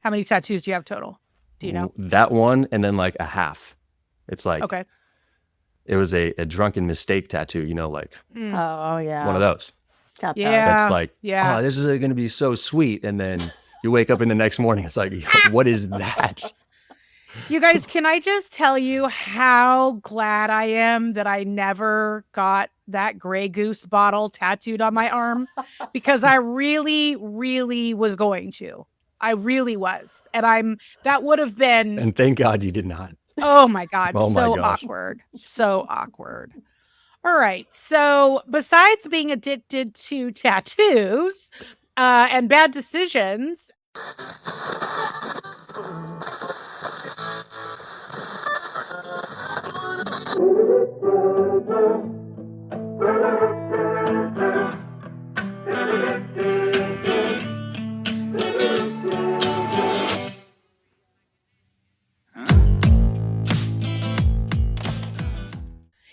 How many tattoos do you have total? Do you know? That one and then like a half. It's like, okay. It was a drunken mistake tattoo, like Oh, yeah. one of those. Got that. Yeah. That's like, yeah. oh, this is going to be so sweet. And then you wake up in the next morning, it's like, what is that? You guys, can I just tell you how glad I am that I never got that Grey Goose bottle tattooed on my arm? Because I really, really was going to. I really was. And that would have been. And thank God you did not. Oh my God. Oh my so gosh. awkward. So awkward. All right. So besides being addicted to tattoos and bad decisions.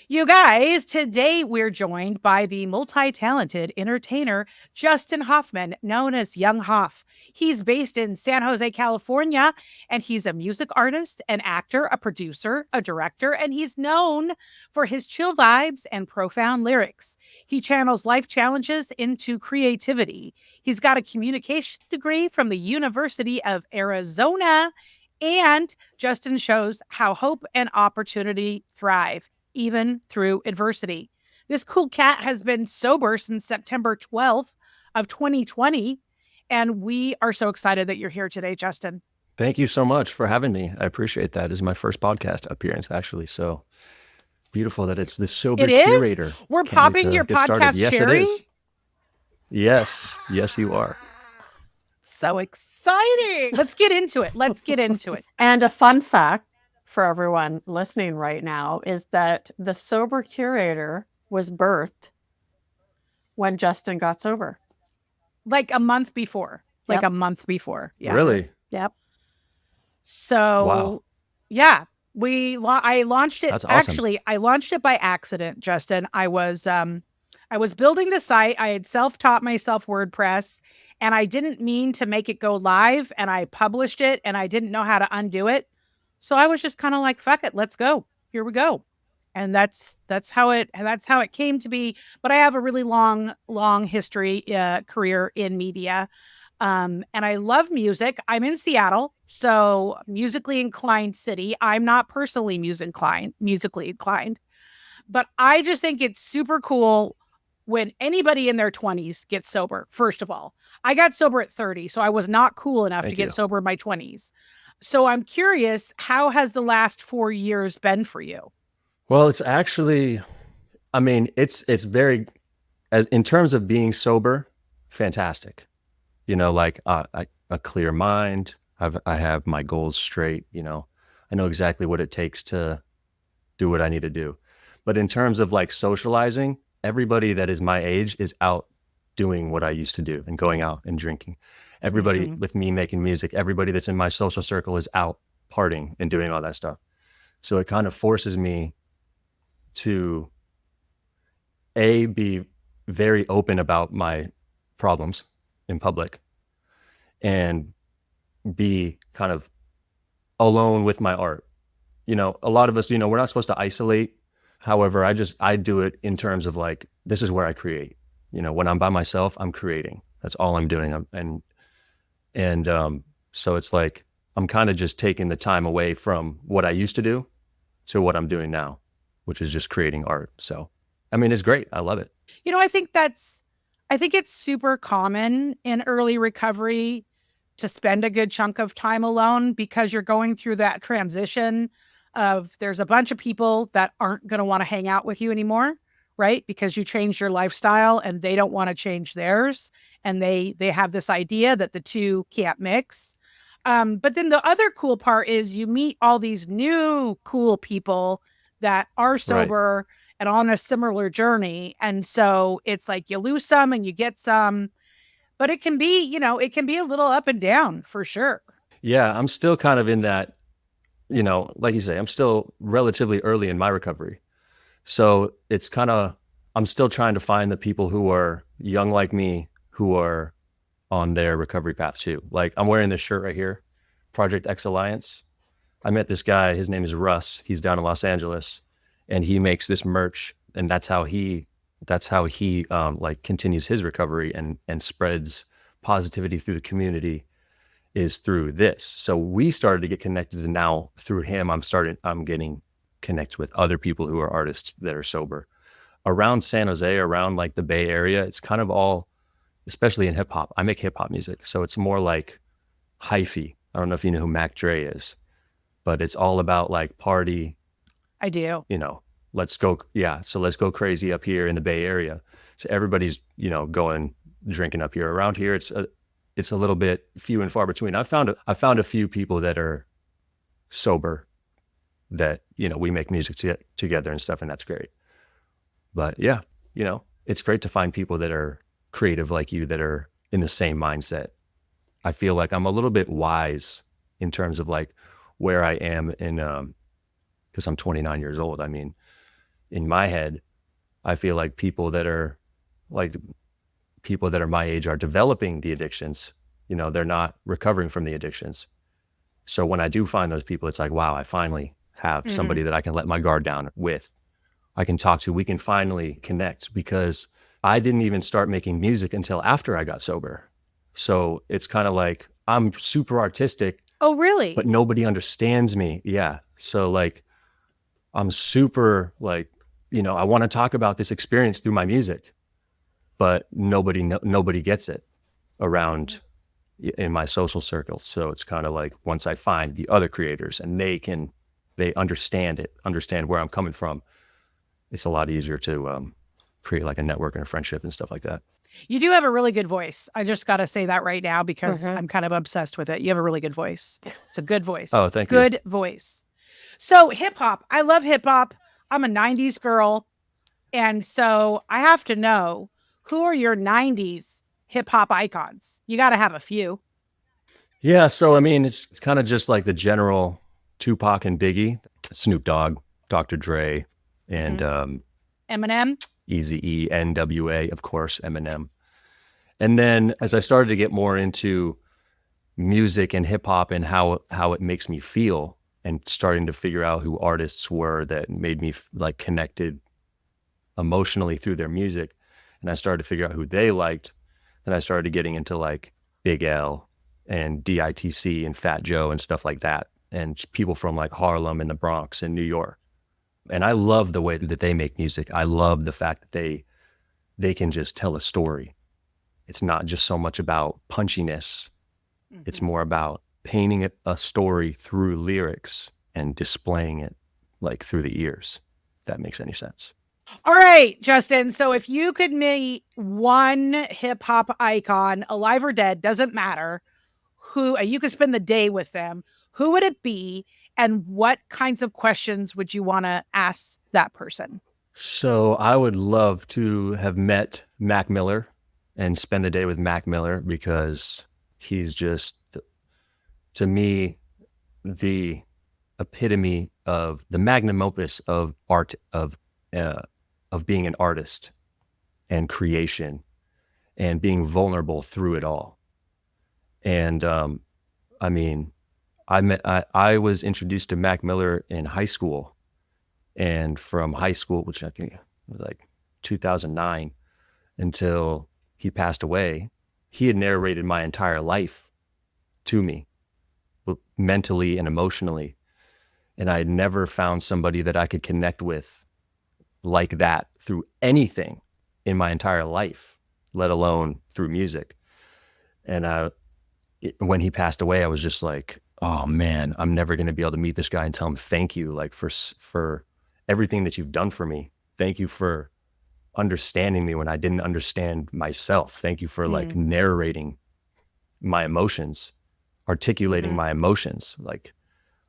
You guys, today we're joined by the multi-talented entertainer, Justin Hoffman, known as Young Hoff. He's based in San Jose, California, and he's a music artist, an actor, a producer, a director, and he's known for his chill vibes and profound lyrics. He channels life challenges into creativity. He's got a communication degree from the University of Arizona, and Justin shows how hope and opportunity thrive, even through adversity. This cool cat has been sober since September 12th of 2020. And we are so excited that you're here today, Justin. Thank you so much for having me. I appreciate that. This is my first podcast appearance, actually. So beautiful that it's the Sober Curator. We're popping your podcast cherry? Yes, it is. Yes. Yes, you are. So exciting. Let's get into it. And a fun fact for everyone listening right now is that the Sober Curator was birthed when Justin got sober. Like a month before. Yep. Yeah. Really? Yep. So, wow. Yeah, I launched it. That's awesome. Actually, I launched it by accident, Justin. I was building the site. I had self-taught myself WordPress, and I didn't mean to make it go live, and I published it, and I didn't know how to undo it. So I was just kind of like, fuck it, let's go. Here we go. And that's how it came to be. But I have a really long history, career in media. And I love music. I'm in Seattle, so musically inclined city. I'm not personally musically inclined, but I just think it's super cool when anybody in their 20s gets sober. First of all, I got sober at 30, so I was not cool enough to get sober in my 20s. So I'm curious, how has the last 4 years been for you? Well, it's actually, it's very, in terms of being sober, fantastic. Like a clear mind. I have my goals straight. I know exactly what it takes to do what I need to do. But in terms of like socializing, everybody that is my age is out doing what I used to do and going out and drinking. Everybody with me making music, everybody that's in my social circle is out partying and doing all that stuff. So it kind of forces me to be very open about my problems in public and be kind of alone with my art. A lot of us, we're not supposed to isolate. However, I do it in terms of like, this is where I create. When I'm by myself, I'm creating. That's all I'm doing. And so it's like, I'm kind of just taking the time away from what I used to do to what I'm doing now, which is just creating art. So, it's great. I love it. I think it's super common in early recovery to spend a good chunk of time alone because you're going through that transition of there's a bunch of people that aren't going to want to hang out with you anymore, right? Because you changed your lifestyle and they don't want to change theirs. And they have this idea that the two can't mix. But then the other cool part is you meet all these new cool people that are sober and on a similar journey. And so it's like you lose some and you get some, but it can be, it can be a little up and down for sure. Yeah, I'm still kind of in that, like you say, I'm still relatively early in my recovery. So it's kind of, I'm still trying to find the people who are young like me, who are on their recovery path too. Like I'm wearing this shirt right here. Project X Alliance. I met this guy, his name is Russ. He's down in Los Angeles, and he makes this merch, and that's how he like continues his recovery and spreads positivity through the community, is through this. So we started to get connected, and now through him, I'm getting connected with other people who are artists that are sober. Around San Jose, around like the Bay Area, it's kind of all, especially in hip hop. I make hip hop music, so it's more like hyphy. I don't know if you know who Mac Dre is, but it's all about like party. I do. You know, let's go. Yeah. So let's go crazy up here in the Bay Area. So everybody's, you know, going drinking up here. Around here, it's a little bit few and far between. I found a few people that are sober that, you know, we make music together and stuff, and that's great. But yeah, you know, it's great to find people that are creative like you, that are in the same mindset. I feel like I'm a little bit wise in terms of like where I am in, because I'm 29 years old. I mean, in my head, I feel like people that are my age are developing the addictions. You know, they're not recovering from the addictions. So when I do find those people, it's like, wow, I finally have somebody that I can let my guard down with. I can talk to, we can finally connect, because I didn't even start making music until after I got sober. So it's kind of like, I'm super artistic. Oh, really? But nobody understands me. Yeah. So like, I'm super like, you know, I want to talk about this experience through my music, but nobody gets it around in my social circles. So it's kind of like, once I find the other creators and they understand where I'm coming from, it's a lot easier to create like a network and a friendship and stuff like that. You do have a really good voice. I just got to say that right now, because I'm kind of obsessed with it. You have a really good voice. It's a good voice. Oh, thank you. Good voice. So hip hop, I love hip hop. I'm a 90s girl. And so I have to know, who are your 90s hip hop icons? You got to have a few. Yeah. So, I mean, it's kind of just like the general Tupac and Biggie, Snoop Dogg, Dr. Dre, and Eminem, Eazy-E, NWA, of course, Eminem. And then as I started to get more into music and hip hop and how it makes me feel, and starting to figure out who artists were that made me like connected emotionally through their music, and I started to figure out who they liked, then I started getting into like Big L and DITC and Fat Joe and stuff like that, and people from like Harlem and the Bronx and New York. And I love the way that they make music. I love the fact that they can just tell a story. It's not just so much about punchiness. It's more about painting a story through lyrics and displaying it like through the ears, if that makes any sense. All right, Justin. So if you could meet one hip hop icon, alive or dead, doesn't matter, who you could spend the day with them, who would it be? And what kinds of questions would you want to ask that person? So I would love to have met Mac Miller and spend the day with Mac Miller, because he's just, to me, the epitome of the magnum opus of art, of being an artist and creation and being vulnerable through it all. And I mean, I was introduced to Mac Miller in high school, and from high school, which I think was like 2009, until he passed away, he had narrated my entire life to me, mentally and emotionally. And I had never found somebody that I could connect with like that through anything in my entire life, let alone through music. And when he passed away, I was just like, oh man, I'm never going to be able to meet this guy and tell him thank you, like for everything that you've done for me. Thank you for understanding me when I didn't understand myself. Thank you for like narrating my emotions, articulating my emotions. Like,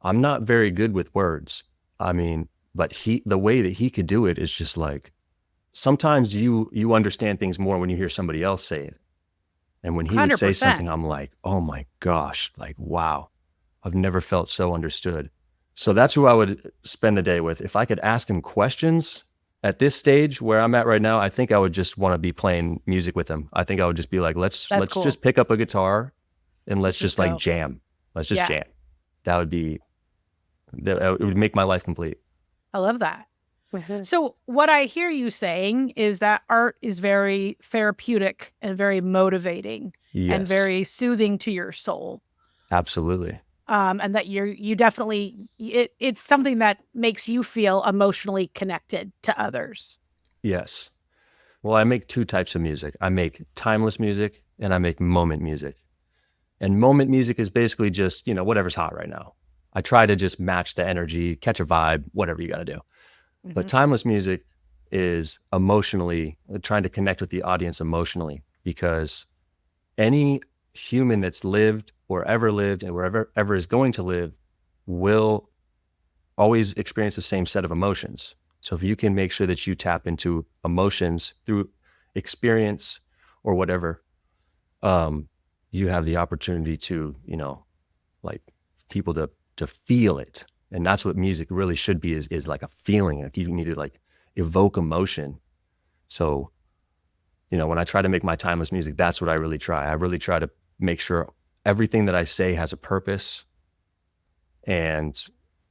I'm not very good with words. I mean, but the way that he could do it is just like, sometimes you understand things more when you hear somebody else say it. And when he would say 100%. something, I'm like, oh my gosh, like, wow, I've never felt so understood. So that's who I would spend the day with. If I could ask him questions at this stage where I'm at right now, I think I would just want to be playing music with him. I think I would just be like, let's cool. just pick up a guitar and let's just like go. jam. Let's just jam. it would make my life complete. I love that. Mm-hmm. So what I hear you saying is that art is very therapeutic and very motivating and Yes, very soothing to your soul. absolutely. And that you definitely, it's something that makes you feel emotionally connected to others. Yes. Well, I make two types of music. I make timeless music and I make moment music. And moment music is basically just, whatever's hot right now. I try to just match the energy, catch a vibe, whatever you got to do. But timeless music is emotionally trying to connect with the audience emotionally, because any human that's lived or ever lived and wherever ever is going to live will always experience the same set of emotions. So if you can make sure that you tap into emotions through experience or whatever, you have the opportunity to, like people to feel it. And that's what music really should be, is like a feeling. Like you need to like evoke emotion. So, when I try to make my timeless music, that's what I really try. I really try to make sure everything that I say has a purpose. And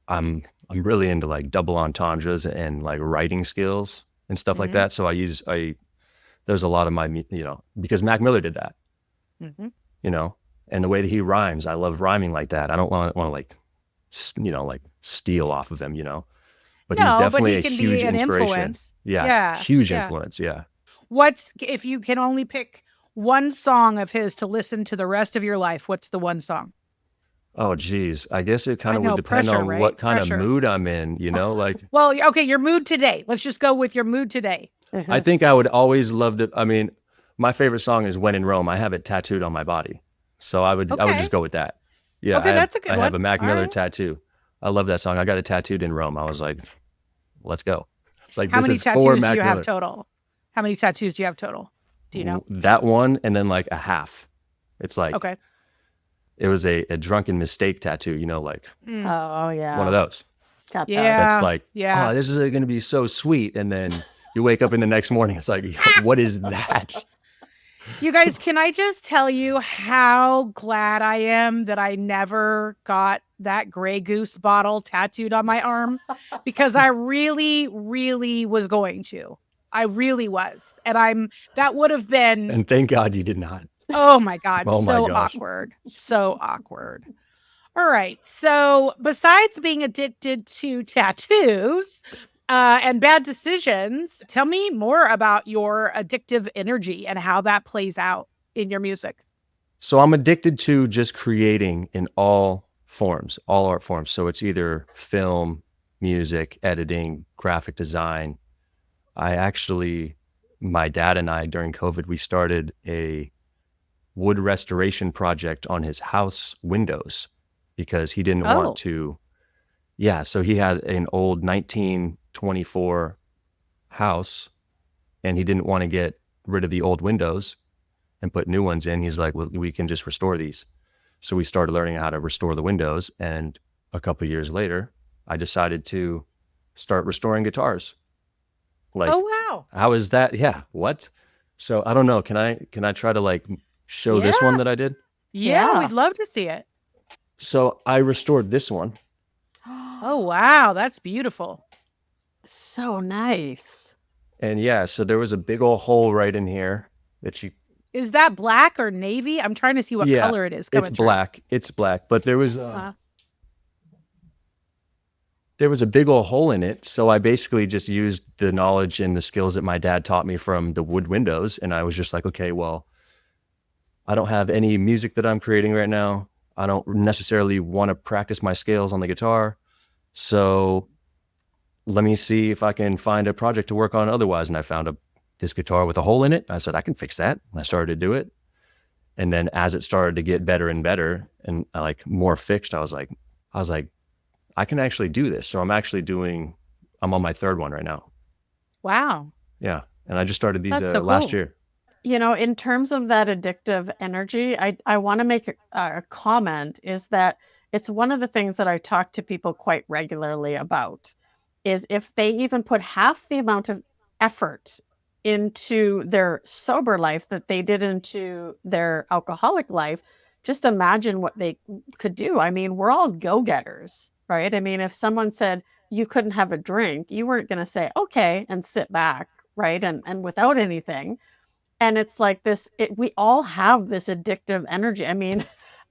I'm really into like double entendres and like writing skills and stuff like that. So there's a lot of my, because Mac Miller did that, and the way that he rhymes, I love rhyming like that. I don't want to like steal off of him, but he's definitely a huge inspiration. Influence. Yeah, huge influence. Yeah. If you can only pick one song of his to listen to the rest of your life, what's the one song? Oh, geez. I guess it kind of would depend on what kind of mood I'm in, like. Well, okay, your mood today. Let's just go with your mood today. I think I would always love to. I mean, my favorite song is "When in Rome." I have it tattooed on my body, so I would just go with that. Yeah, okay, that's a good one. I have a Mac Miller tattoo. I love that song. I got it tattooed in Rome. I was like, let's go. It's like, how this many is tattoos for do Mac you Miller. have total? How many tattoos do you have total? Do you know? That one, and then like a half. It's like, okay. It was a drunken mistake tattoo, like Oh yeah, one of those. Got Yeah. That's like, Yeah. oh, this is going to be so sweet. And then you wake up in the next morning, it's like, what is that? You guys, can I just tell you how glad I am that I never got that Grey Goose bottle tattooed on my arm? Because I really, really was going to. I really was. And that would have been. And thank God you did not. Oh my God. Oh my so gosh. awkward. So awkward. All right. So besides being addicted to tattoos and bad decisions, tell me more about your addictive energy and how that plays out in your music. So I'm addicted to just creating in all forms, all art forms. So it's either film, music, editing, graphic design. My dad and I, during COVID, we started a wood restoration project on his house windows because he didn't want to. Yeah, so he had an old 1924 house and he didn't want to get rid of the old windows and put new ones in. He's like, well, we can just restore these. So we started learning how to restore the windows. And a couple of years later, I decided to start restoring guitars. Like, oh, wow. How is that? Yeah. What? So I don't know. Can I try to like show this one that I did? Yeah, we'd love to see it. So I restored this one. Oh, wow. That's beautiful. So nice. And yeah, so there was a big old hole right in here that you. Is that black or navy? I'm trying to see what color it is. It's black. It's black, but there was there was a big old hole in it. So I basically just used the knowledge and the skills that my dad taught me from the wood windows. And I was just like, okay, well, I don't have any music that I'm creating right now. I don't necessarily want to practice my scales on the guitar. So let me see if I can find a project to work on otherwise. And I found this guitar with a hole in it. I said, I can fix that. And I started to do it. And then as it started to get better and better and like more fixed, I was like, I can actually do this. So I'm on my third one right now. Wow. Yeah. And I just started these That's so last cool. year. In terms of that addictive energy, I want to make a comment is that it's one of the things that I talk to people quite regularly about is if they even put half the amount of effort into their sober life that they did into their alcoholic life, just imagine what they could do. I mean, we're all go-getters, right? I mean, if someone said you couldn't have a drink, you weren't going to say, okay, and sit back, right? And without anything. And it's like this, we all have this addictive energy. I mean,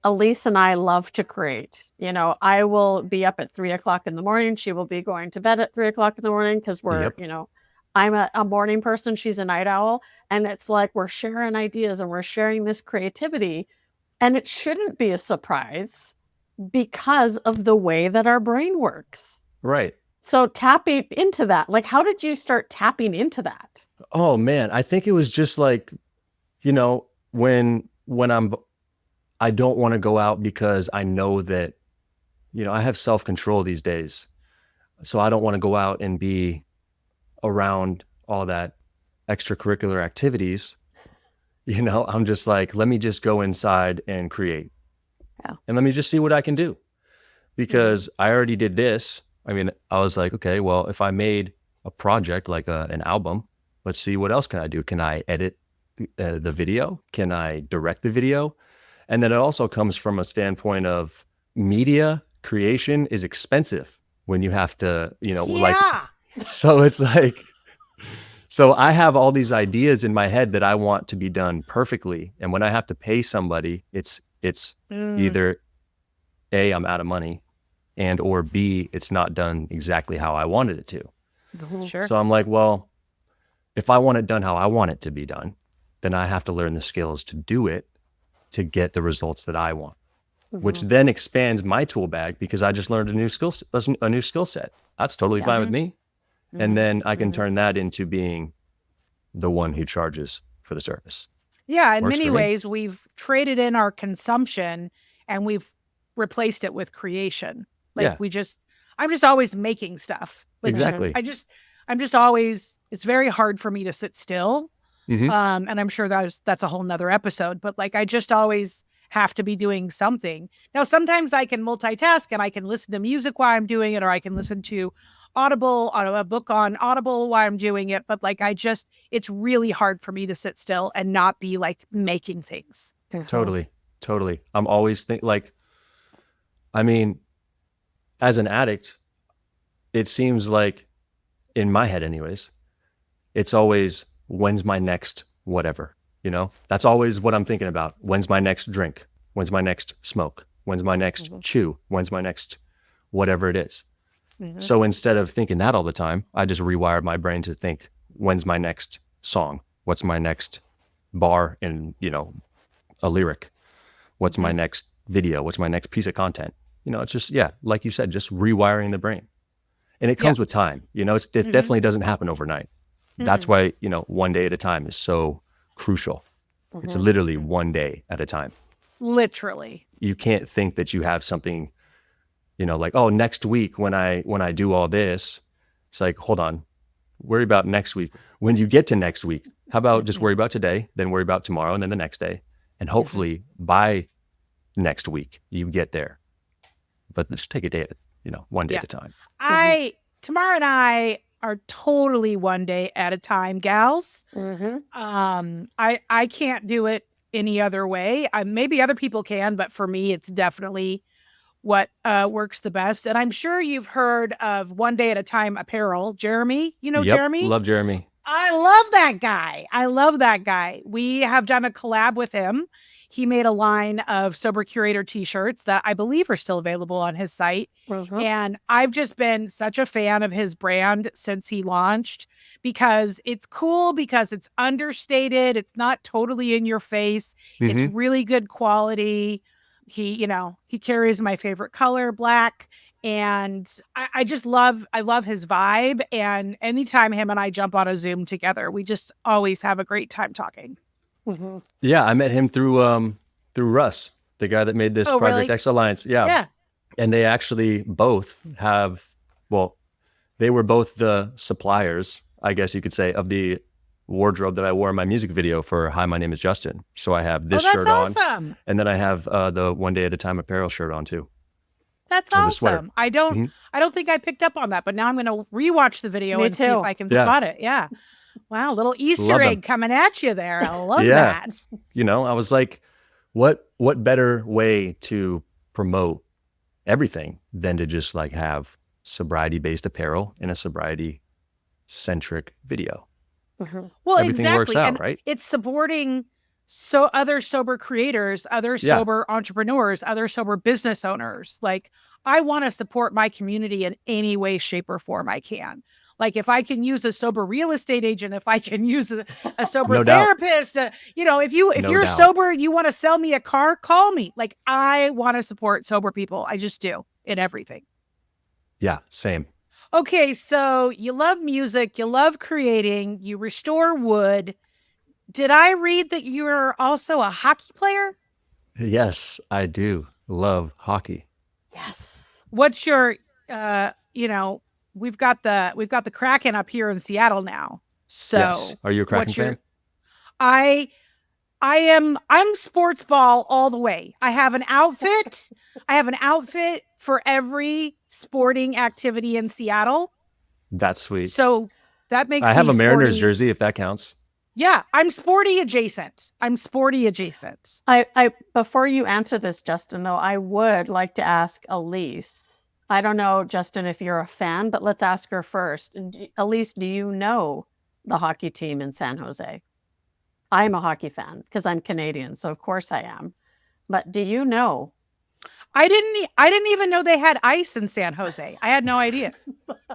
Alysse and I love to create. You know, I will be up at 3:00 in the morning. She will be going to bed at 3:00 in the morning because we're, Yep. you know, I'm a morning person. She's a night owl. And it's like we're sharing ideas and we're sharing this creativity. And it shouldn't be a surprise because of the way that our brain works. Right. So tapping into that, like, how did you start tapping into that? Oh man, I think it was just like, you know, when I don't want to go out because I know that, you know, I have self-control these days. So I don't want to go out and be around all that extracurricular activities. You know, I'm just like, let me just go inside and create. Yeah. And let me just see what I can do. Because I already did this. I mean, I was like, okay, well, if I made a project like an album, let's see what else can I do. Can I edit the video? Can I direct the video? And then it also comes from a standpoint of media creation is expensive when you have to, you know, like, so it's like, so I have all these ideas in my head that I want to be done perfectly. And when I have to pay somebody, it's either A, I'm out of money, and or B, it's not done exactly how I wanted it to. Sure. So I'm like, well, if I want it done how I want it to be done, then I have to learn the skills to do it to get the results that I want, which then expands my tool bag because I just learned a new skill set. That's totally fine with me. And then I can turn that into being the one who charges for the service. Yeah, in Works many for me. ways, we've traded in our consumption and we've replaced it with creation. Like Yeah. I'm just always making stuff. Like, Exactly. I'm just always, it's very hard for me to sit still. Mhm. And I'm sure that's a whole nother episode, but like, I just always have to be doing something. Now, sometimes I can multitask and I can listen to music while I'm doing it, or I can listen to a book on Audible while I'm doing it. But like, it's really hard for me to sit still and not be like making things. Totally. I'm always I mean, as an addict, it seems like, in my head anyways, it's always, when's my next whatever, you know? That's always what I'm thinking about. When's my next drink? When's my next smoke? When's my next chew? When's my next whatever it is? So instead of thinking that all the time, I just rewired my brain to think, when's my next song? What's my next bar in, you know, a lyric? What's my next video? What's my next piece of content? You know, it's just, like you said, just rewiring the brain. And it comes with time. You know, it definitely doesn't happen overnight. That's why, you know, one day at a time is so crucial. It's literally one day at a time. Literally. You can't think that you have something, you know, like, oh, next week when I do all this, it's like, hold on, worry about next week. When you get to next week, how about just worry about today, then worry about tomorrow, and then the next day. And hopefully by next week, you get there. But just take a day one day at a time. Tamar and I are totally one day at a time gals. I can't do it any other way. Maybe other people can, but for me, it's definitely what works the best. And I'm sure you've heard of One Day at a Time Apparel. Jeremy, you know Jeremy? Love Jeremy. I love that guy. We have done a collab with him. He made a line of Sober Curator t-shirts that I believe are still available on his site. And I've just been such a fan of his brand since he launched, because it's cool, because it's understated. It's not totally in your face. It's really good quality. He carries my favorite color, black. And I love his vibe. And anytime him and I jump on a Zoom together, we just always have a great time talking. Yeah, I met him through Russ, the guy that made this Project really? X Alliance. Yeah. And they actually both they were both the suppliers, I guess you could say, of the wardrobe that I wore in my music video for Hi, My Name is Justin. So I have this shirt on. Awesome. And then I have the One Day at a Time Apparel shirt on too. That's awesome. I don't think I picked up on that, but now I'm going to rewatch the video and see if I can spot it. Yeah. Wow. Little Easter egg coming at you there. I love that. You know, I was like, what what better way to promote everything than to just like have sobriety-based apparel in a sobriety-centric video? Well, Everything works exactly. out, And right? it's supporting other sober creators, other Yeah. sober entrepreneurs, other sober business owners. Like, I want to support my community in any way, shape, or form I can. Like, if I can use a sober real estate agent, if I can use a sober No doubt. therapist, if No you're doubt. sober, you want to sell me a car, call me. Like, I want to support sober people. I just do in everything. Yeah, same. Okay, so you love music, you love creating, you restore wood. Did I read that you're also a hockey player? Yes, I do love hockey. Yes. What's your we've got the Kraken up here in Seattle now. So Yes. Are you a Kraken fan? I'm sports ball all the way. I have an outfit. I have an outfit for every sporting activity in Seattle. That's sweet. So that makes I have me a Mariners sporty. jersey, if that counts. Yeah, I'm sporty adjacent. I before you answer this, Justin, though, I would like to ask Alysse. I don't know, Justin, if you're a fan, but let's ask her first. Alysse, do you know the hockey team in San Jose? I'm a hockey fan because I'm Canadian, so of course I am. But do you know? I didn't even know they had ice in San Jose. I had no idea.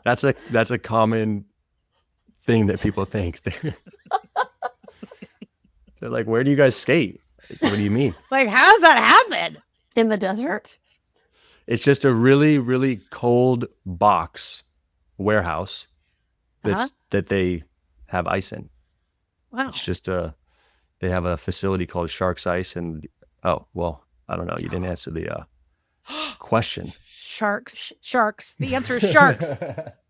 That's a common thing that people think. They're like, where do you guys skate? Like, what do you mean? Like, how's that happen? In the desert? It's just a really, really cold box warehouse that they have ice in. Wow. It's just they have a facility called Sharks Ice, and I don't know. You didn't answer the question. Sharks. The answer is sharks.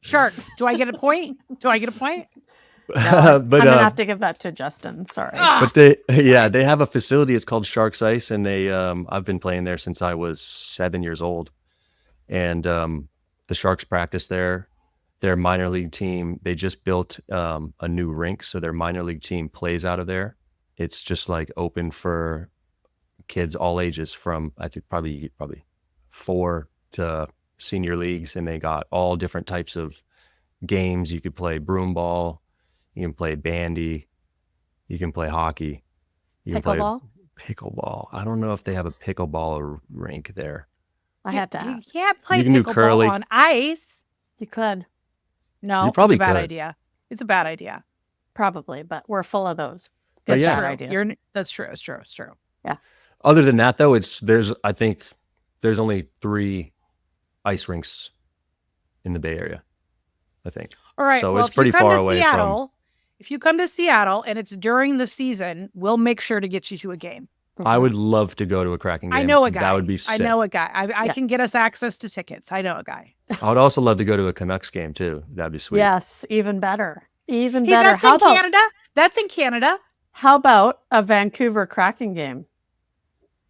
Sharks. Do I get a point? No, But I'm gonna have to give that to Justin. Sorry. but they have a facility. It's called Sharks Ice, and I've been playing there since I was 7 years old, and the Sharks practice there. Their minor league team, they just built a new rink, so their minor league team plays out of there. It's just like open for kids all ages, from I think probably 4 to senior leagues, and they got all different types of games. You could play broom ball, you can play bandy, you can play hockey, you can Pickleball? play pickleball. I don't know if they have a pickleball rink there. I had to ask. You can't play You can do pickleball curling. on ice. You could, No, You probably it's a bad could. idea. It's a bad idea. probably, but we're full of those. But Good yeah. bad True. ideas. That's true. It's true. Other than that, though, I think there's only 3 ice rinks in the Bay Area, I think. All right. So well, it's pretty if you come far to away Seattle, if you come to Seattle and it's during the season, we'll make sure to get you to a game. I would love to go to a Kraken game. I know a guy. That would be sick. I know a guy. I Yeah. can get us access to tickets. I know a guy. I would also love to go to a Canucks game too. That'd be sweet. Yes, even better. Even Hey, better. that's in Canada. That's in Canada. How about a Vancouver Kraken game?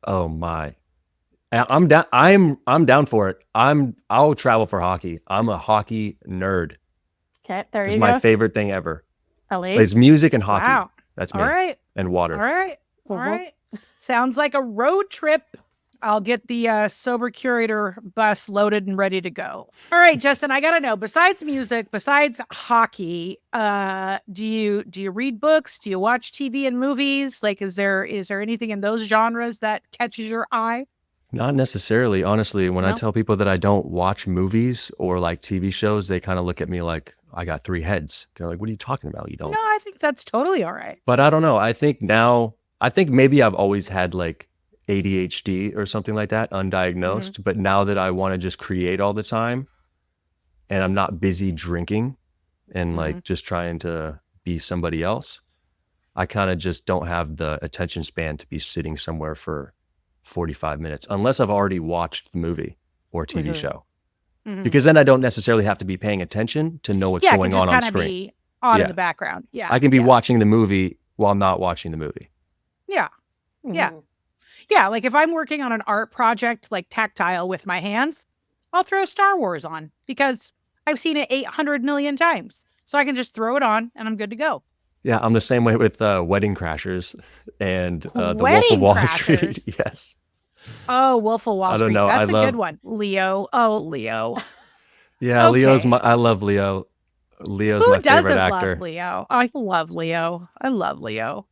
Oh my. I'm down. I'm down for it. I'll travel for hockey. I'm a hockey nerd. Okay, there It's you my go. favorite thing ever. Alysse? It's music and hockey. Wow. That's me. All right. And water. All right. All Mhm. right. Sounds like a road trip. I'll get the Sober Curator bus loaded and ready to go. All right, Justin, I gotta know. Besides music, besides hockey, do you read books? Do you watch TV and movies? Like, is there anything in those genres that catches your eye? Not necessarily, honestly. When I No? tell people that I don't watch movies or like TV shows, they kind of look at me like I got 3 heads. They're like, "What are you talking about? You don't." No, I think that's totally all right. But I don't know. I think maybe I've always had like ADHD or something like that, undiagnosed. Mm-hmm. But now that I want to just create all the time and I'm not busy drinking and Mm-hmm. like just trying to be somebody else, I kind of just don't have the attention span to be sitting somewhere for 45 minutes unless I've already watched the movie or TV Mhm. show. Mhm. Because then I don't necessarily have to be paying attention to know what's yeah, it going can just on kind of screen. be on Yeah. in the background. Yeah, I can be yeah. watching the movie while not watching the movie. Yeah. Yeah. Mhm. Yeah, like if I'm working on an art project, like tactile with my hands, I'll throw Star Wars on because I've seen it 800 million times. So I can just throw it on and I'm good to go. Yeah, I'm the same way with Wedding Crashers and The Wolf of Wedding Wall Street. Crashers. Yes. Oh, Wolf of Wall I don't Street. know. I That's a good love, one. Leo. Oh, Leo. yeah, Okay. I love Leo. Leo's Who my favorite doesn't love actor. Leo? I love Leo. I love Leo.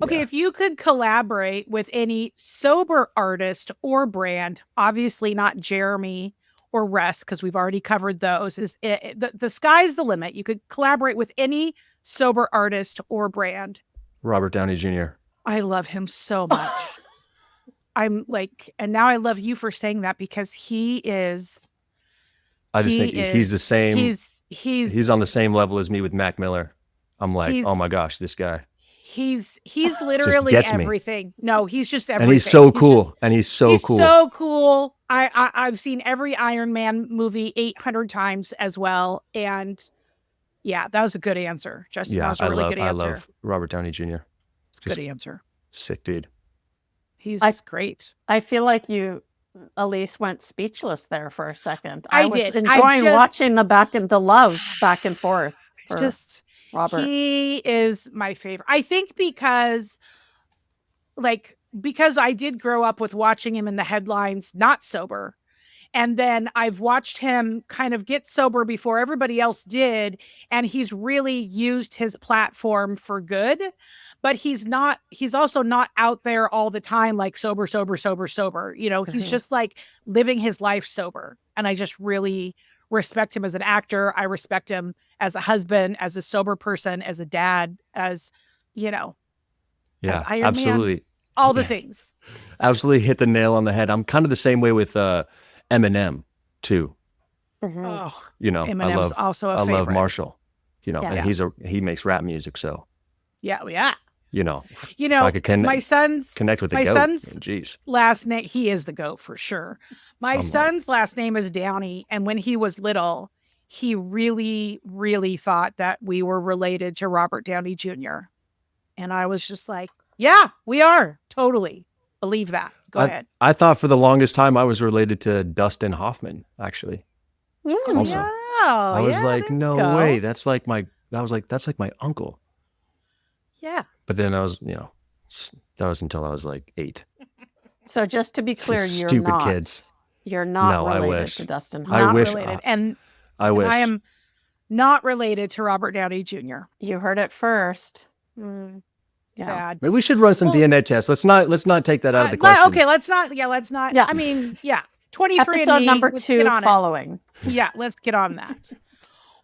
Okay, Yeah. if you could collaborate with any sober artist or brand, obviously not Jeremy or Russ, because we've already covered those. The sky's the limit. You could collaborate with any sober artist or brand. Robert Downey Jr. I love him so much. I'm like, and now I love you for saying that because I just think he's the same. He's on the same level as me with Mac Miller. I'm like, he's oh my gosh, this guy. he's literally gets me. everything. No, he's just everything. And he's so cool. Just, and he's so he's cool. so cool. I've seen every Iron Man movie 800 times as well. And yeah, that was a good answer, Justin. That was a really good answer. I love Robert Downey Jr. It's a good answer. Sick dude. He's great. I feel like you, Alysse, went speechless there for a second. I was did. enjoying watching the love back and forth. Just Robert. He is my favorite. I think because I did grow up with watching him in the headlines, not sober. And then I've watched him kind of get sober before everybody else did. And he's really used his platform for good. But he's also not out there all the time like sober. You know, he's just like living his life sober. And I just really respect him as an actor. I respect him as a husband, as a sober person, as a dad, as, you know, as Iron absolutely. Man, all the things. Absolutely hit the nail on the head. I'm kind of the same way with Eminem too. Oh, you know, Eminem's also a favorite. I love Marshall, you know, Yeah. and he makes rap music. So, yeah. you know, You know, if I could my son's connect with the my goat. son's Jeez. last name, he is the GOAT for sure. My son's last name is Downey. And when he was little, he really, really thought that we were related to Robert Downey Jr. And I was just like, yeah, we are. Totally. Believe that. Go ahead. I thought for the longest time I was related to Dustin Hoffman, actually. Also. Yeah. I was like, there no you go. way. That's like my uncle. Yeah. But then I was, you know, that was until I was like 8. So just to be clear, you're Stupid not. kids. You're not No, I related wish. to Dustin I Hoffman. Not wish. related. And I wish. I am not related to Robert Downey Jr. You heard it first. Yeah. Sad. Maybe we should run some DNA tests. Let's not take that out of the question. Okay, let's not. Yeah. I mean, yeah. 23 Episode number 2 following. Yeah, let's get on that.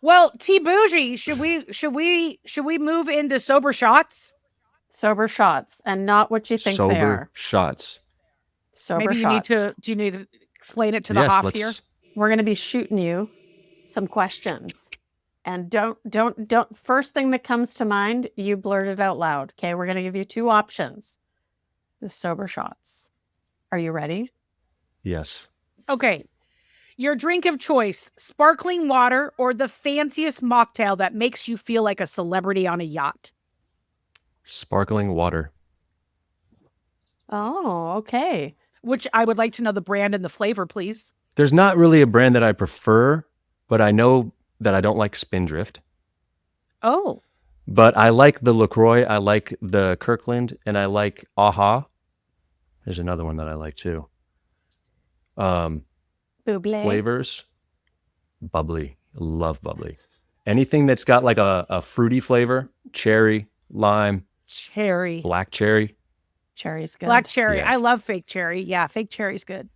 Well, T Bougie, should we move into sober shots? Sober shots, and not what you think they Sober are. shots. Sober Maybe shots. do you need to explain it to the Hoff here? We're going to be shooting you some questions. And don't first thing that comes to mind, you blurt it out loud. Okay, we're going to give you 2 options. The sober shots. Are you ready? Yes. Okay. Your drink of choice, sparkling water or the fanciest mocktail that makes you feel like a celebrity on a yacht? Sparkling water. Oh, okay. Which I would like to know the brand and the flavor, please. There's not really a brand that I prefer, but I know that I don't like Spindrift. Oh. But I like the LaCroix, I like the Kirkland, and I like Aha. There's another one that I like too. Buble. Flavors. Bubbly. Love bubbly. Anything that's got like a fruity flavor, cherry, lime, Cherry. black cherry. Cherry's good. Black cherry. Yeah. I love fake cherry. Yeah, fake cherry's good.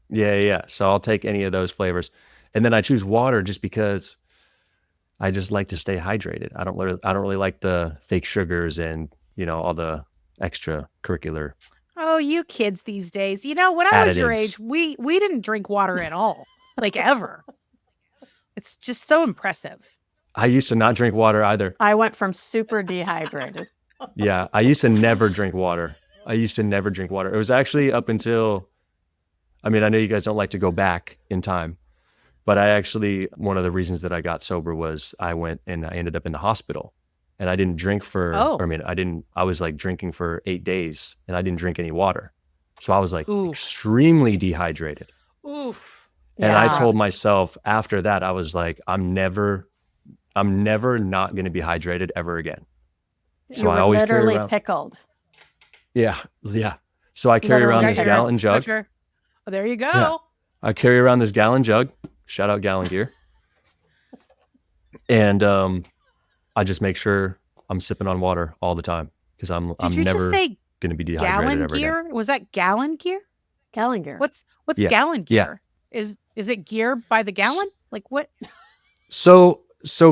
Yeah. So I'll take any of those flavors. And then I choose water just because I just like to stay hydrated. I don't really like the fake sugars and, you know, all the extracurricular. Oh, you kids these days. You know, when I was your Additives. age, we didn't drink water at all. Like ever. It's just so impressive. I used to not drink water either. I went from super dehydrated. Yeah, I used to never drink water. It was actually up until, I mean, I know you guys don't like to go back in time, but one of the reasons that I got sober was I went and I ended up in the hospital and I didn't drink I was like drinking for 8 days and I didn't drink any water. So I was like extremely dehydrated. Oof. And Yeah. I told myself after that, I was like, I'm never I'm never not going to be hydrated ever again. So You I were always carry literally around. pickled. Yeah. So I carry Literally around Got this pickled. your gallon jug. butcher. Oh, there you go. Yeah. I carry around this gallon jug. Shout out Gallon Gear. And I just make sure I'm sipping on water all the time because I'm Did you never just say going to be dehydrated gallon ever again. gear? Was that gallon gear? Gallon gear. What's Yeah. gallon Yeah. gear? Is it gear by the gallon? Like what? So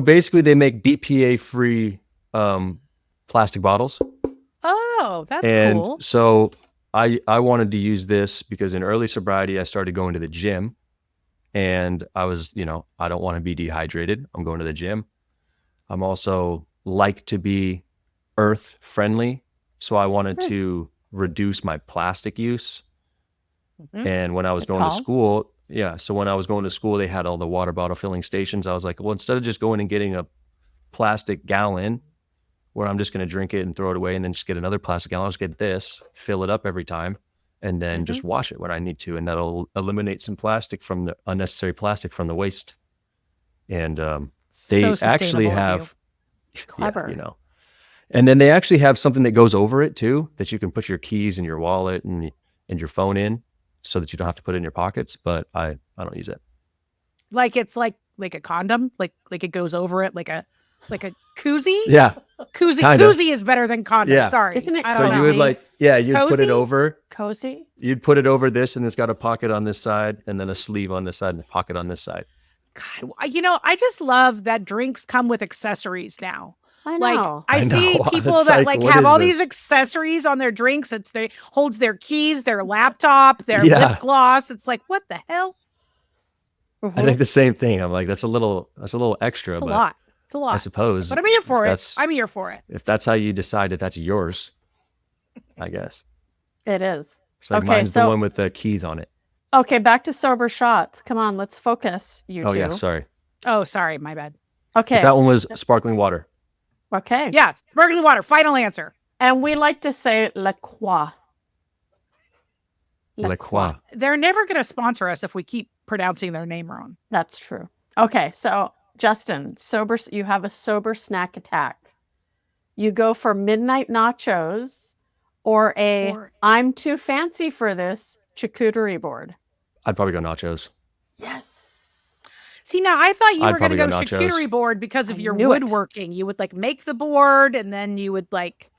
basically they make BPA-free plastic bottles. Oh, that's And cool. so I wanted to use this because in early sobriety, I started going to the gym and I was, I don't want to be dehydrated. I'm going to the gym. I'm also like to be earth friendly. So I wanted to reduce my plastic use. Mhm. And when I was Good going to call. school, so when I was going to school, they had all the water bottle filling stations. I was like, well, instead of just going and getting a plastic gallon where I'm just going to drink it and throw it away and then just get another plastic gallon, I'll just get this, fill it up every time, and then just wash it when I need to. And that'll eliminate some plastic from the unnecessary plastic from the waste. And they So actually sustainable of have, Clever. and then they actually have something that goes over it too, that you can put your keys and your wallet and your phone in so that you don't have to put it in your pockets. But I don't use it. Like it's like a condom, like it goes over it, like a koozie. Yeah. Koozie kinda. Koozie is better than condom. Yeah. Sorry, Isn't it I So don't you know. would you'd put Cozy? it over, Cozy. you'd put it over this and it's got a pocket on this side and then a sleeve on this side and a pocket on this side. God, I just love that drinks come with accessories now. I Like know. I I see know. people It's that like, like what have is all this? these accessories on their drinks. Holds their keys, their laptop, their Yeah. lip gloss. It's like, what the hell? I think the same thing. I'm like, that's a little extra, It's a but lot. It's a lot. I suppose. But I'm here for it. that's- I'm here for it. If that's how you decide that that's yours, I guess. It is. It's like Okay, mine's the so- one with the keys on it. Okay, back to sober shots. Come on, let's focus, you Oh two. yeah, sorry. Oh, sorry, my bad. Okay. That one was sparkling water. Okay. Yeah, sparkling water. Final answer. And we like to say La Croix. La Croix. They're never going to sponsor us if we keep pronouncing their name wrong. That's true. Okay, so Justin, you have a sober snack attack. You go for midnight nachos or I'm too fancy for this charcuterie board. I'd probably go nachos. Yes. See, now I thought you I'd were going to go probably go nachos. charcuterie board because of I your knew it. woodworking. You would like make the board and then you would like.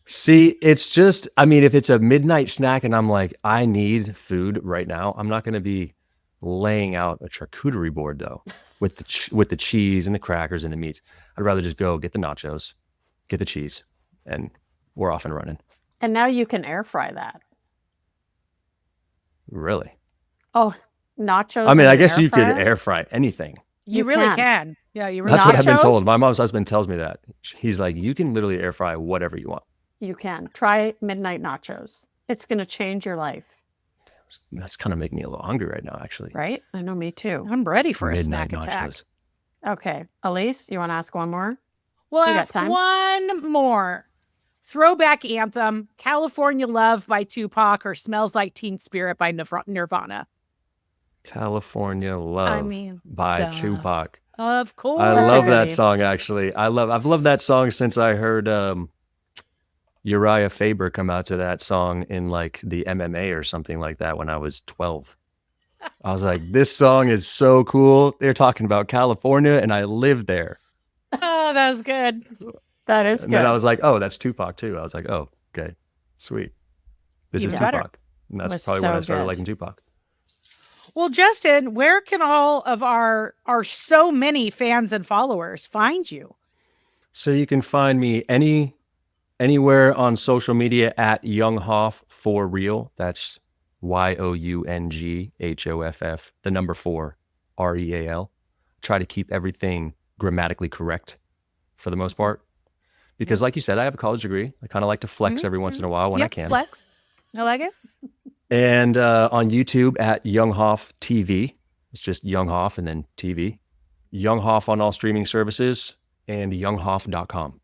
See, it's just, I mean, if it's a midnight snack and I'm like, I need food right now, I'm not going to be laying out a charcuterie board though, with the cheese and the crackers and the meats. I'd rather just go get the nachos, get the cheese, and we're off and running. And now you can air fry that. Really? Oh, nachos. I mean, in I an guess you could fryer? air fry anything. You really can. Yeah, you really That's what I've been Nachos? told. My mom's husband tells me that. He's like, you can literally air fry whatever you want. You can. Try midnight nachos. It's going to change your life, That's kind of making me a little hungry right now, actually. right? I know, me too. I'm ready for a Midnight snack attack. nachos. Okay. Alysse, you want to ask one more? We'll We got ask time? one more. Throwback anthem, California Love by Tupac or Smells Like Teen Spirit by Nirvana. California Love I mean, by duh. Tupac. Of course. I Such a love that relief. song, actually. I've loved that song since I heard Uriah Faber come out to that song in like the MMA or something like that when I was 12. I was like, this song is so cool. They're talking about California and I live there. Oh, that was good. That is And good. then I was like, oh, that's Tupac too. I was like, oh, okay, sweet. This Even is better. Tupac. And that's Was probably when so I started good. liking Tupac. Well, Justin, where can all of our so many fans and followers find you? So you can find me anywhere on social media at Young Hoff for real. That's YOUNGHOFF, the number 4 REAL. Try to keep everything grammatically correct for the most part. Because like you said, I have a college degree. I kind of like to flex every once in a while when I Yep, can. Flex. I like it. And on YouTube at Young Hoff TV. It's just Young Hoff and then TV. Young Hoff on all streaming services and younghoff.com.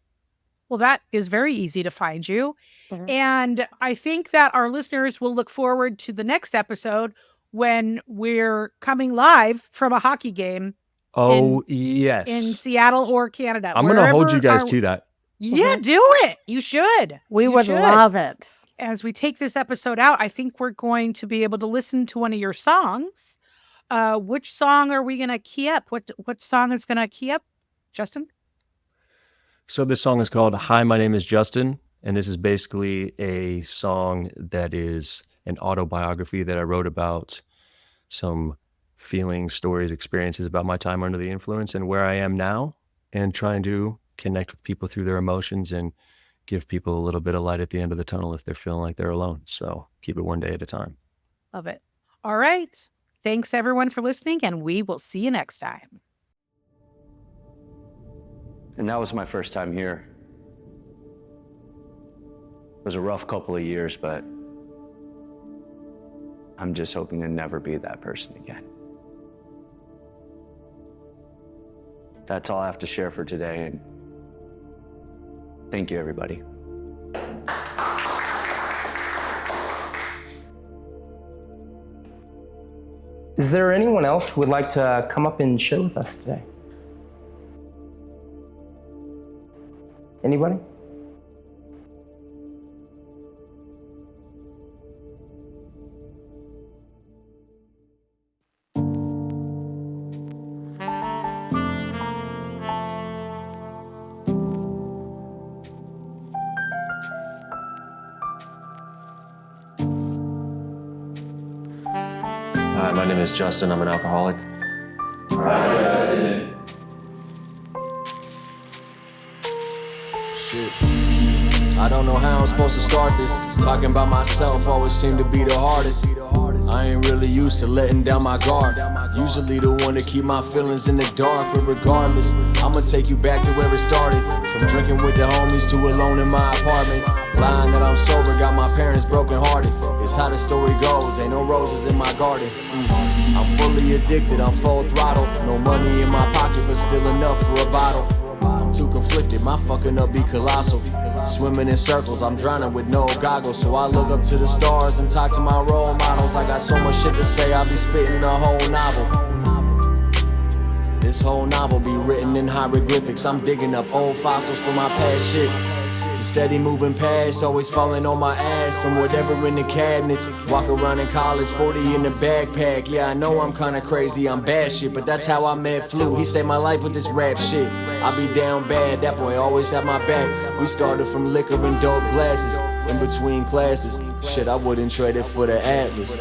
Well, that is very easy to find you. Mhm. And I think that our listeners will look forward to the next episode when we're coming live from a hockey game Oh, yes. in Seattle or Canada. I'm going to hold you guys Wherever to that. Yeah, do it. You should. We You would should. love it. As we take this episode out, I think we're going to be able to listen to one of your songs. Which song are we going to key up? What song is going to key up, Justin? So this song is called Hi, My Name is Justin. And this is basically a song that is an autobiography that I wrote about some feelings, stories, experiences about my time under the influence and where I am now, and trying to connect with people through their emotions and give people a little bit of light at the end of the tunnel if they're feeling like they're alone. So keep it one day at a time. Love it. All right. Thanks everyone for listening, and we will see you next time. And that was my first time here. It was a rough couple of years, but I'm just hoping to never be that person again. That's all I have to share for today, and thank you, everybody. Is there anyone else who would like to come up and share with us today? Anybody? Hi, my name is Justin. I'm an alcoholic. Shit. I don't know how I'm supposed to start this. Talking about myself always seemed to be the hardest. I ain't really used to letting down my guard. Usually the one to keep my feelings in the dark, but regardless, I'ma take you back to where it started. From drinking with the homies to alone in my apartment. Lying that I'm sober got my parents broken hearted. It's how the story goes, ain't no roses in my garden. I'm fully addicted, I'm full throttle. No money in my pocket, but still enough for a bottle. I'm too conflicted, my fucking up be colossal. Swimming in circles, I'm drowning with no goggles. So I look up to the stars and talk to my role models. I got so much shit to say, I'll be spitting a whole novel. This whole novel be written in hieroglyphics. I'm digging up old fossils for my past shit. To steady moving past, always falling on my ass from whatever in the cabinets. Walk around in college, 40 in the backpack. Yeah, I know I'm kinda crazy, I'm bad shit, but that's how I met Flu. He saved my life with this rap shit. I be down bad, that boy always had my back. We started from liquor and dope glasses, in between classes. Shit, I wouldn't trade it for the Atlas.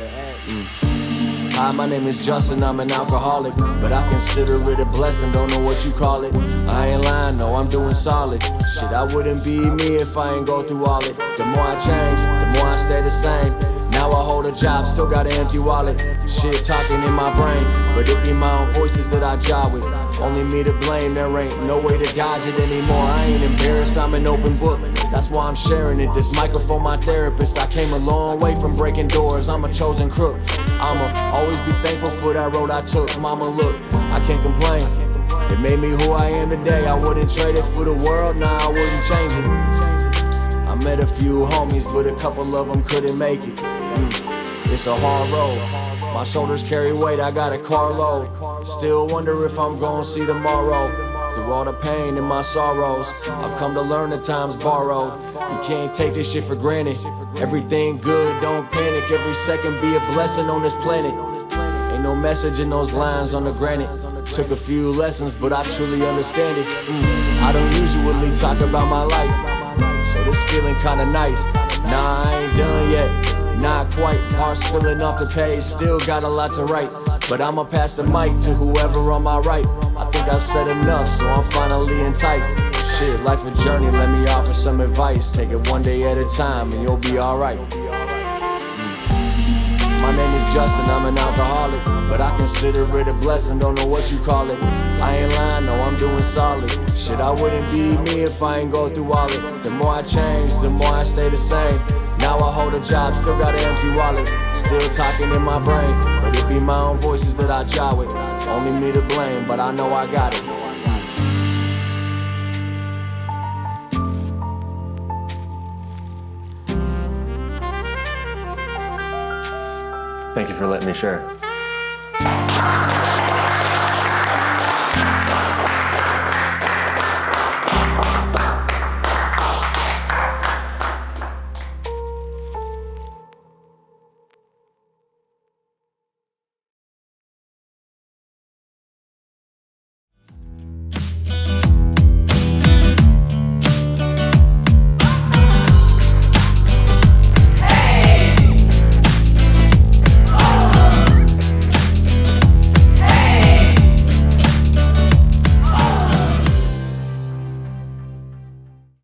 Hi, my name is Justin, I'm an alcoholic, but I consider it a blessing, don't know what you call it. I ain't lying, no, I'm doing solid. Shit, I wouldn't be me if I ain't go through all it. The more I change, the more I stay the same. Now I hold a job, still got an empty wallet. Shit talking in my brain, but it be my own voices that I jive with. Only me to blame, there ain't no way to dodge it anymore. I ain't embarrassed, I'm an open book. That's why I'm sharing it, this microphone my therapist. I came a long way from breaking doors, I'm a chosen crook. I'ma always be thankful for that road I took. Mama, look, I can't complain. It made me who I am today. I wouldn't trade it for the world, nah, I wouldn't change it. I met a few homies, but a couple of them couldn't make it. It's a hard road. My shoulders carry weight, I got a carload. Still wonder if I'm gonna see tomorrow. Through all the pain and my sorrows, I've come to learn that time's borrowed. You can't take this shit for granted. Everything good, don't panic. Every second be a blessing on this planet. Ain't no message in those lines on the granite. Took a few lessons, but I truly understand it. I don't usually talk about my life, so this feeling kinda nice. Nah, I ain't done yet. Not quite, heart spilling off the page, still got a lot to write. But I'ma pass the mic to whoever on my right. I think I said enough, so I'm finally enticed. Shit, life a journey, let me offer some advice. Take it one day at a time and you'll be alright. My name is Justin, I'm an alcoholic, but I consider it a blessing, don't know what you call it. I ain't lying, no, I'm doing solid. Shit, I wouldn't be me if I ain't go through all it. The more I change, the more I stay the same. Now I hold a job, still got an empty wallet. Still talking in my brain, but it be my own voices that I jive with. Only me to blame, but I know I got it. Thank you for letting me share.